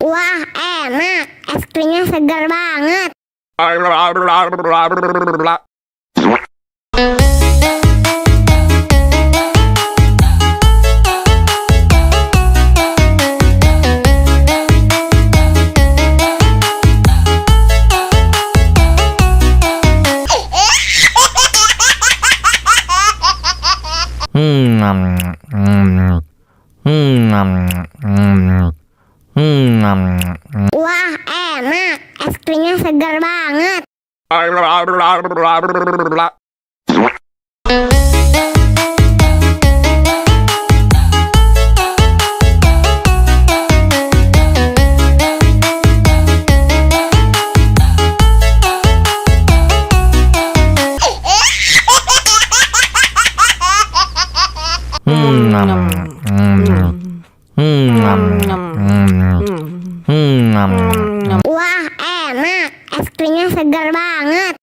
Wah, enak. Es krimnya segar banget. Wah, enak. Es krimnya segar banget. Wah, enak. Es krimnya segar banget.